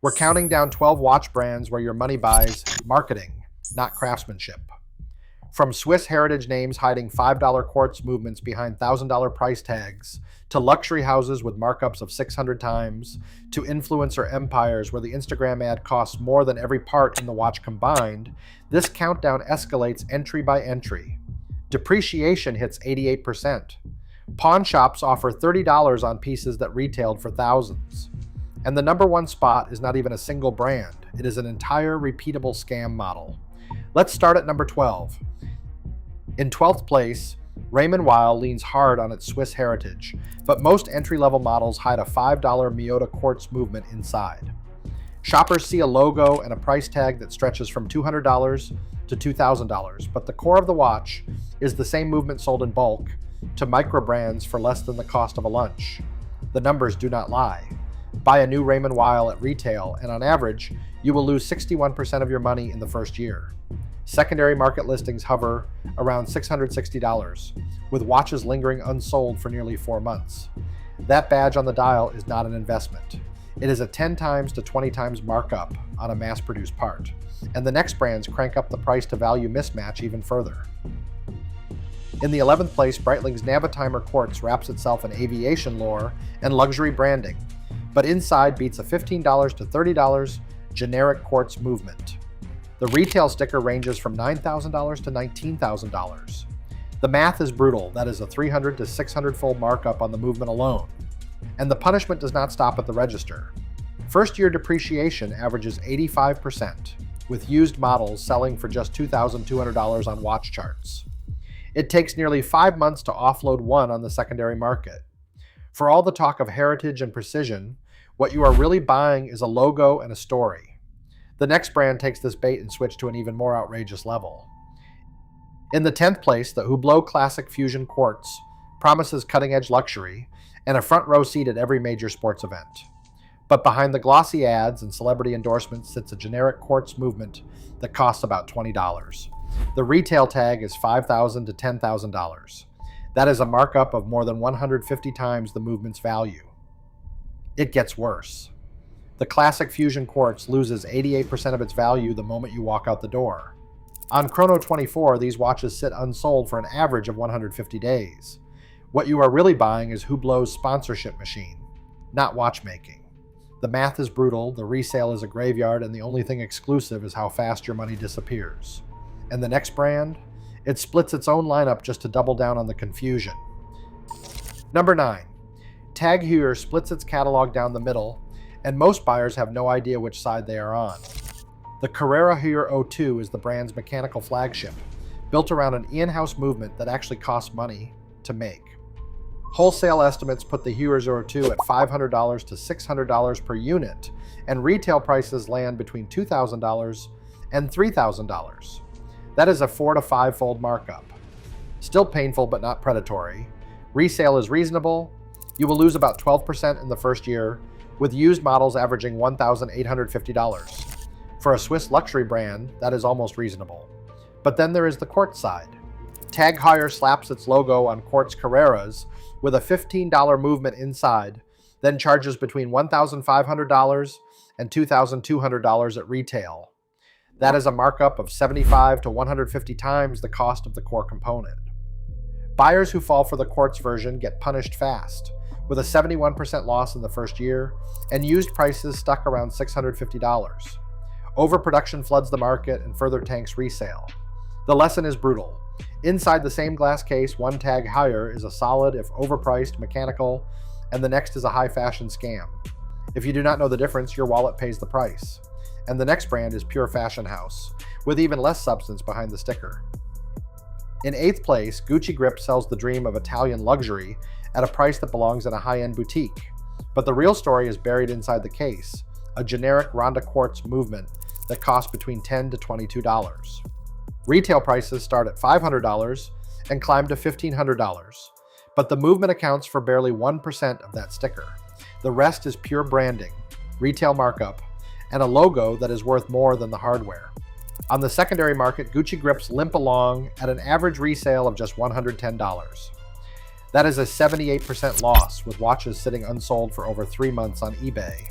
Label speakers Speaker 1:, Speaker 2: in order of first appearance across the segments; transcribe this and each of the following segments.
Speaker 1: We're counting down 12 watch brands where your money buys marketing, not craftsmanship. From Swiss heritage names hiding $5 quartz movements behind $1,000 price tags, to luxury houses with markups of 600 times, to influencer empires where the Instagram ad costs more than every part in the watch combined, this countdown escalates entry by entry. Depreciation hits 88%. Pawn shops offer $30 on pieces that retailed for thousands. And the number one spot is not even a single brand. It is an entire repeatable scam model. Let's start at number 12. In 12th place, Raymond Weil leans hard on its Swiss heritage, but most entry-level models hide a $5 Miyota quartz movement inside. Shoppers see a logo and a price tag that stretches from $200 to $2,000, but the core of the watch is the same movement sold in bulk to micro brands for less than the cost of a lunch. The numbers do not lie. Buy a new Raymond Weil at retail, and on average, you will lose 61% of your money in the first year. Secondary market listings hover around $660, with watches lingering unsold for nearly 4 months. That badge on the dial is not an investment. It is a 10 times to 20 times markup on a mass-produced part, and the next brands crank up the price-to-value mismatch even further. In the 11th place, Breitling's Navitimer quartz wraps itself in aviation lore and luxury branding, but inside beats a $15 to $30 generic quartz movement. The retail sticker ranges from $9,000 to $19,000. The math is brutal. That is a 300 to 600-fold markup on the movement alone. And the punishment does not stop at the register. First-year depreciation averages 85%, with used models selling for just $2,200 on watch charts. It takes nearly 5 months to offload one on the secondary market. For all the talk of heritage and precision, what you are really buying is a logo and a story. The next brand takes this bait and switch to an even more outrageous level. In the 10th place, the Hublot Classic Fusion Quartz promises cutting-edge luxury and a front row seat at every major sports event. But behind the glossy ads and celebrity endorsements sits a generic quartz movement that costs about $20. The retail tag is $5,000 to $10,000. That is a markup of more than 150 times the movement's value. It gets worse. The Classic Fusion Quartz loses 88% of its value the moment you walk out the door. On Chrono 24, these watches sit unsold for an average of 150 days. What you are really buying is Hublot's sponsorship machine, not watchmaking. The math is brutal, the resale is a graveyard, and the only thing exclusive is how fast your money disappears. And the next brand? It splits its own lineup just to double down on the confusion. Number 9. Tag Heuer splits its catalog down the middle, and most buyers have no idea which side they are on. The Carrera Heuer 02 is the brand's mechanical flagship, built around an in-house movement that actually costs money to make. Wholesale estimates put the Heuer 02 at $500 to $600 per unit, and retail prices land between $2,000 and $3,000. That is a 4 to 5-fold markup. Still painful but not predatory. Resale is reasonable. You will lose about 12% in the first year, with used models averaging $1,850. For a Swiss luxury brand, that is almost reasonable. But then there is the quartz side. Tag Heuer slaps its logo on quartz Carreras with a $15 movement inside, then charges between $1,500 and $2,200 at retail. That is a markup of 75 to 150 times the cost of the core component. Buyers who fall for the quartz version get punished fast, with a 71% loss in the first year, and used prices stuck around $650. Overproduction floods the market and further tanks resale. The lesson is brutal. Inside the same glass case, one Tag Heuer is a solid, if overpriced, mechanical, and the next is a high-fashion scam. If you do not know the difference, your wallet pays the price. And the next brand is pure fashion house, with even less substance behind the sticker. In 8th place, Gucci Grip sells the dream of Italian luxury at a price that belongs in a high-end boutique. But the real story is buried inside the case, a generic Ronda quartz movement that costs between $10 to $22. Retail prices start at $500 and climb to $1,500, but the movement accounts for barely 1% of that sticker. The rest is pure branding, retail markup, and a logo that is worth more than the hardware. On the secondary market, Gucci Grips limp along at an average resale of just $110. That is a 78% loss, with watches sitting unsold for over 3 months on eBay.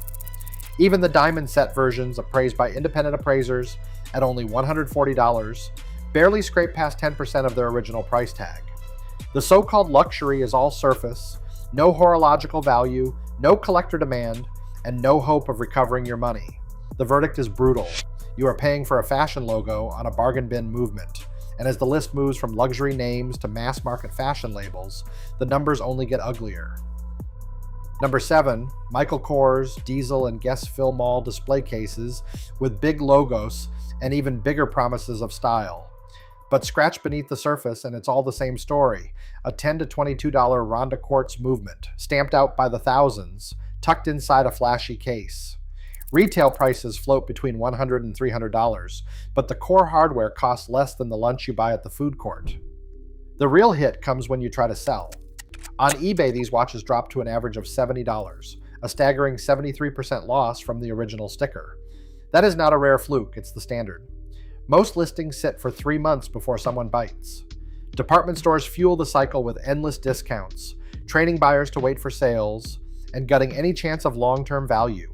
Speaker 1: Even the diamond set versions, appraised by independent appraisers at only $140, barely scrape past 10% of their original price tag. The so-called luxury is all surface, no horological value, no collector demand, and no hope of recovering your money. The verdict is brutal. You are paying for a fashion logo on a bargain bin movement. And as the list moves from luxury names to mass market fashion labels, the numbers only get uglier. Number 7, Michael Kors, Diesel, and Guess Phil Mall display cases with big logos and even bigger promises of style. But scratch beneath the surface and it's all the same story, a $10 to $22 Ronda Quartz movement, stamped out by the thousands, tucked inside a flashy case. Retail prices float between $100 and $300, but the core hardware costs less than the lunch you buy at the food court. The real hit comes when you try to sell. On eBay, these watches drop to an average of $70, a staggering 73% loss from the original sticker. That is not a rare fluke, it's the standard. Most listings sit for 3 months before someone bites. Department stores fuel the cycle with endless discounts, training buyers to wait for sales, and gutting any chance of long-term value.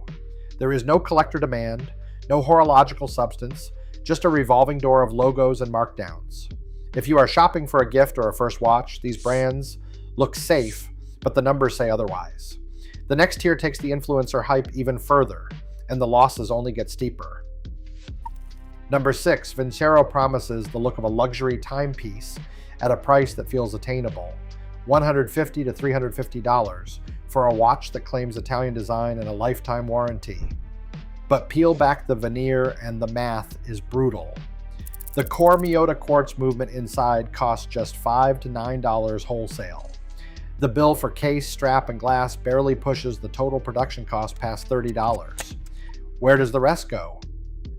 Speaker 1: There is no collector demand, no horological substance, just a revolving door of logos and markdowns. If you are shopping for a gift or a first watch, these brands look safe, but the numbers say otherwise. The next tier takes the influencer hype even further, and the losses only get steeper. Number 6, Vincero promises the look of a luxury timepiece at a price that feels attainable, $150 to $350 for a watch that claims Italian design and a lifetime warranty. But peel back the veneer and the math is brutal. The core Miyota Quartz movement inside costs just $5 to $9 wholesale. The bill for case, strap, and glass barely pushes the total production cost past $30. Where does the rest go?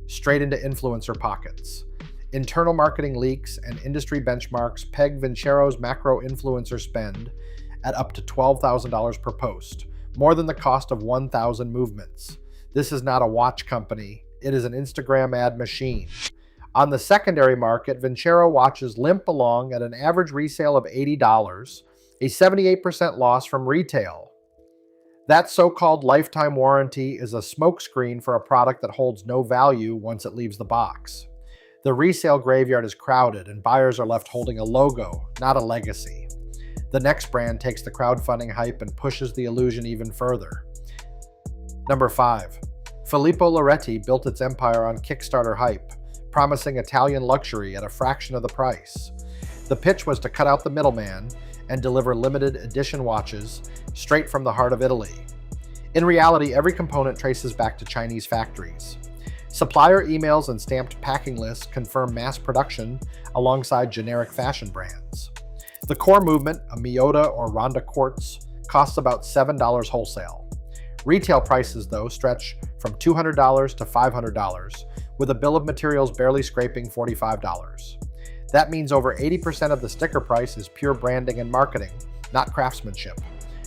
Speaker 1: Straight into influencer pockets. Internal marketing leaks and industry benchmarks peg Vincero's macro influencer spend at up to $12,000 per post, more than the cost of 1,000 movements. This is not a watch company, it is an Instagram ad machine. On the secondary market, Vincero watches limp along at an average resale of $80, a 78% loss from retail. That so-called lifetime warranty is a smokescreen for a product that holds no value once it leaves the box. The resale graveyard is crowded and buyers are left holding a logo, not a legacy. The next brand takes the crowdfunding hype and pushes the illusion even further. Number 5. Filippo Loretti built its empire on Kickstarter hype, promising Italian luxury at a fraction of the price. The pitch was to cut out the middleman and deliver limited edition watches straight from the heart of Italy. In reality, every component traces back to Chinese factories. Supplier emails and stamped packing lists confirm mass production alongside generic fashion brands. The core movement, a Miyota or Ronda Quartz, costs about $7 wholesale. Retail prices, though, stretch from $200 to $500, with a bill of materials barely scraping $45. That means over 80% of the sticker price is pure branding and marketing, not craftsmanship.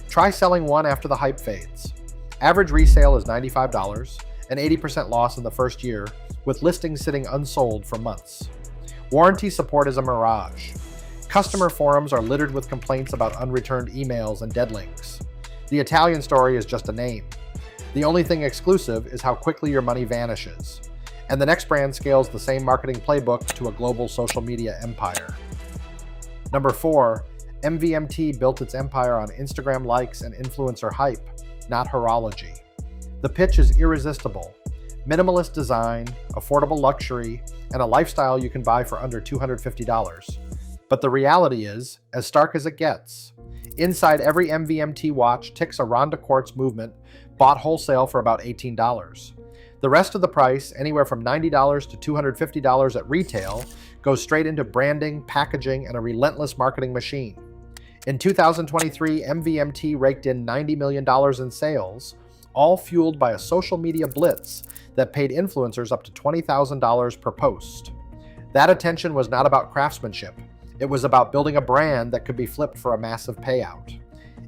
Speaker 1: Try selling one after the hype fades. Average resale is $95, an 80% loss in the first year, with listings sitting unsold for months. Warranty support is a mirage. Customer forums are littered with complaints about unreturned emails and dead links. The Italian story is just a name. The only thing exclusive is how quickly your money vanishes. And the next brand scales the same marketing playbook to a global social media empire. Number 4, MVMT built its empire on Instagram likes and influencer hype, not horology. The pitch is irresistible. Minimalist design, affordable luxury, and a lifestyle you can buy for under $250. But the reality is, as stark as it gets. Inside every MVMT watch ticks a Ronda Quartz movement bought wholesale for about $18. The rest of the price, anywhere from $90 to $250 at retail, goes straight into branding, packaging, and a relentless marketing machine. In 2023, MVMT raked in $90 million in sales, all fueled by a social media blitz that paid influencers up to $20,000 per post. That attention was not about craftsmanship. It was about building a brand that could be flipped for a massive payout.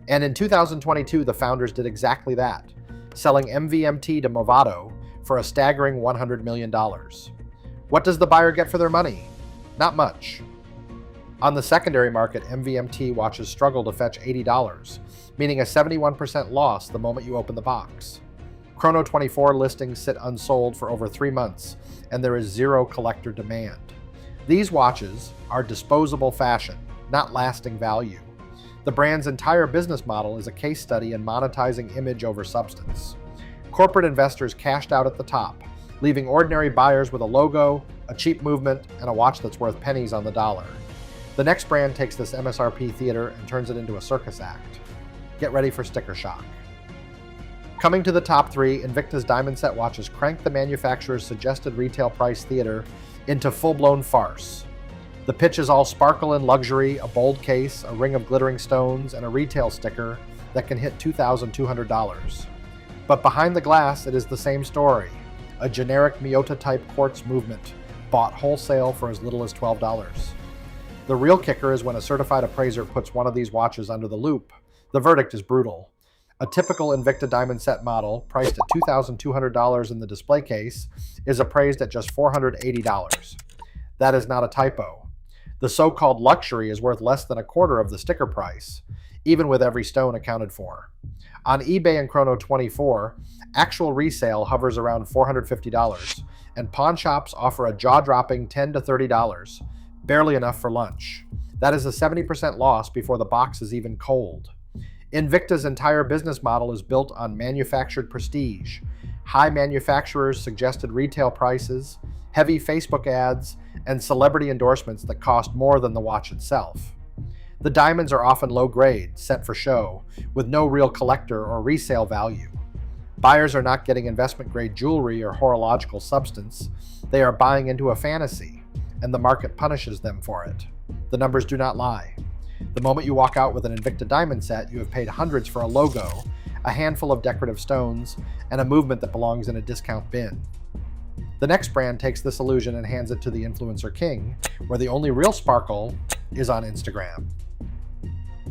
Speaker 1: And in 2022, the founders did exactly that, selling MVMT to Movado for a staggering $100 million. What does the buyer get for their money? Not much. On the secondary market, MVMT watches struggle to fetch $80, meaning a 71% loss the moment you open the box. Chrono 24 listings sit unsold for over 3 months, and there is zero collector demand. These watches are disposable fashion, not lasting value. The brand's entire business model is a case study in monetizing image over substance. Corporate investors cashed out at the top, leaving ordinary buyers with a logo, a cheap movement, and a watch that's worth pennies on the dollar. The next brand takes this MSRP theater and turns it into a circus act. Get ready for sticker shock. Coming to the top 3, Invicta's diamond set watches crank the manufacturer's suggested retail price theater into full-blown farce. The pitch is all sparkle and luxury, a bold case, a ring of glittering stones, and a retail sticker that can hit $2,200. But behind the glass, it is the same story. A generic Miyota-type quartz movement, bought wholesale for as little as $12. The real kicker is when a certified appraiser puts one of these watches under the loupe. The verdict is brutal. A typical Invicta diamond set model, priced at $2,200 in the display case, is appraised at just $480. That is not a typo. The so-called luxury is worth less than a quarter of the sticker price, even with every stone accounted for. On eBay and Chrono 24, actual resale hovers around $450, and pawn shops offer a jaw-dropping $10 to $30, barely enough for lunch. That is a 70% loss before the box is even cold. Invicta's entire business model is built on manufactured prestige, high manufacturers' suggested retail prices, heavy Facebook ads, and celebrity endorsements that cost more than the watch itself. The diamonds are often low grade, set for show, with no real collector or resale value. Buyers are not getting investment grade jewelry or horological substance. They are buying into a fantasy, and the market punishes them for it. The numbers do not lie. The moment you walk out with an Invicta diamond set, you have paid hundreds for a logo, a handful of decorative stones, and a movement that belongs in a discount bin. The next brand takes this illusion and hands it to the influencer king, where the only real sparkle is on Instagram.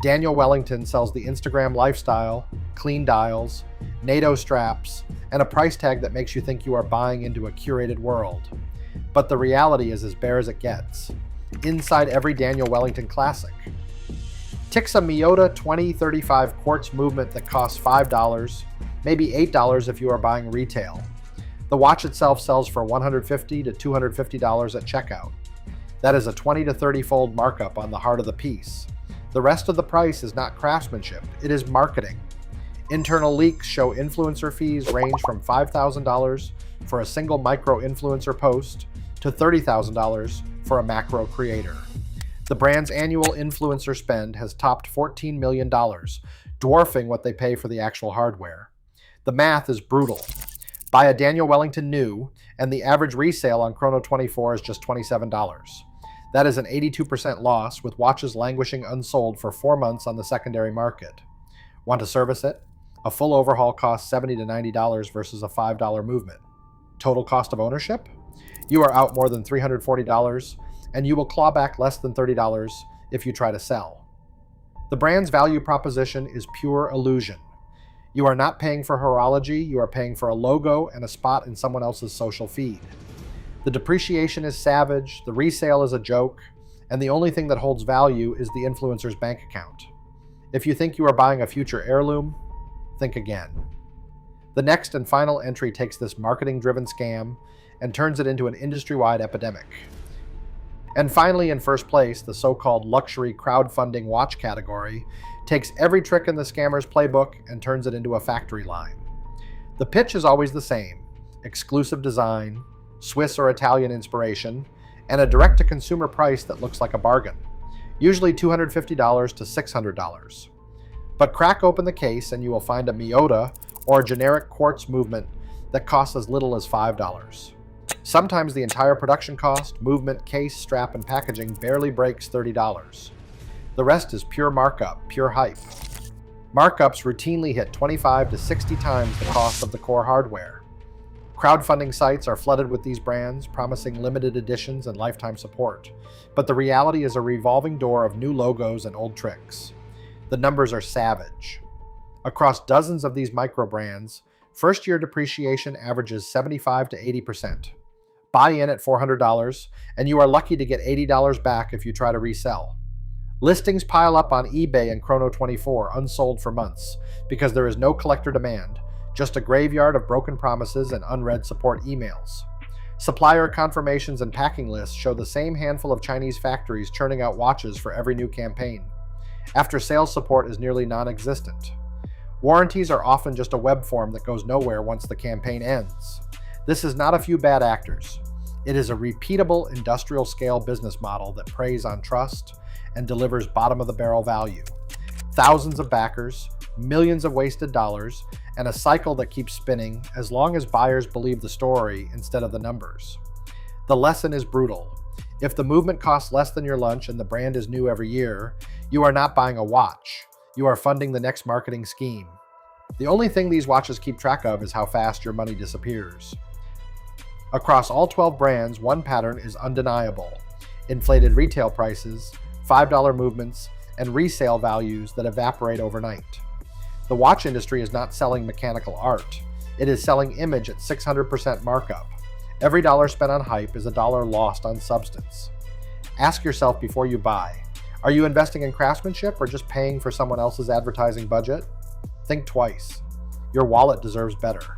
Speaker 1: Daniel Wellington sells the Instagram lifestyle, clean dials, NATO straps, and a price tag that makes you think you are buying into a curated world. But the reality is as bare as it gets. Inside every Daniel Wellington classic ticks a Miyota 2035 quartz movement that costs $5, maybe $8 if you are buying retail. The watch itself sells for $150 to $250 at checkout. That is a 20 to 30-fold markup on the heart of the piece. The rest of the price is not craftsmanship, it is marketing. Internal leaks show influencer fees range from $5,000 for a single micro-influencer post to $30,000 for a macro creator. The brand's annual influencer spend has topped $14 million, dwarfing what they pay for the actual hardware. The math is brutal. Buy a Daniel Wellington new, and the average resale on Chrono 24 is just $27. That is an 82% loss, with watches languishing unsold for 4 months on the secondary market. Want to service it? A full overhaul costs $70 to $90 versus a $5 movement. Total cost of ownership? You are out more than $340, and you will claw back less than $30 if you try to sell. The brand's value proposition is pure illusion. You are not paying for horology, you are paying for a logo and a spot in someone else's social feed. The depreciation is savage, the resale is a joke, and the only thing that holds value is the influencer's bank account. If you think you are buying a future heirloom, think again. The next and final entry takes this marketing-driven scam and turns it into an industry-wide epidemic. And finally, in first place, the so-called luxury crowdfunding watch category takes every trick in the scammer's playbook and turns it into a factory line. The pitch is always the same: exclusive design, Swiss or Italian inspiration, and a direct-to-consumer price that looks like a bargain, usually $250 to $600. But crack open the case and you will find a Miyota or a generic quartz movement that costs as little as $5. Sometimes the entire production cost, movement, case, strap, and packaging barely breaks $30. The rest is pure markup, pure hype. Markups routinely hit 25 to 60 times the cost of the core hardware. Crowdfunding sites are flooded with these brands, promising limited editions and lifetime support. But the reality is a revolving door of new logos and old tricks. The numbers are savage. Across dozens of these micro brands, first-year depreciation averages 75 to 80%. Buy in at $400, and you are lucky to get $80 back if you try to resell. Listings pile up on eBay and Chrono 24, unsold for months, because there is no collector demand, just a graveyard of broken promises and unread support emails. Supplier confirmations and packing lists show the same handful of Chinese factories churning out watches for every new campaign. After sales support is nearly non-existent. Warranties are often just a web form that goes nowhere once the campaign ends. This is not a few bad actors. It is a repeatable industrial-scale business model that preys on trust and delivers bottom-of-the-barrel value. Thousands of backers, millions of wasted dollars, and a cycle that keeps spinning as long as buyers believe the story instead of the numbers. The lesson is brutal. If the movement costs less than your lunch and the brand is new every year, you are not buying a watch. You are funding the next marketing scheme. The only thing these watches keep track of is how fast your money disappears. Across all 12 brands, one pattern is undeniable: inflated retail prices, $5 movements, and resale values that evaporate overnight. The watch industry is not selling mechanical art. It is selling image at 600% markup. Every dollar spent on hype is a dollar lost on substance. Ask yourself before you buy, are you investing in craftsmanship or just paying for someone else's advertising budget? Think twice. Your wallet deserves better.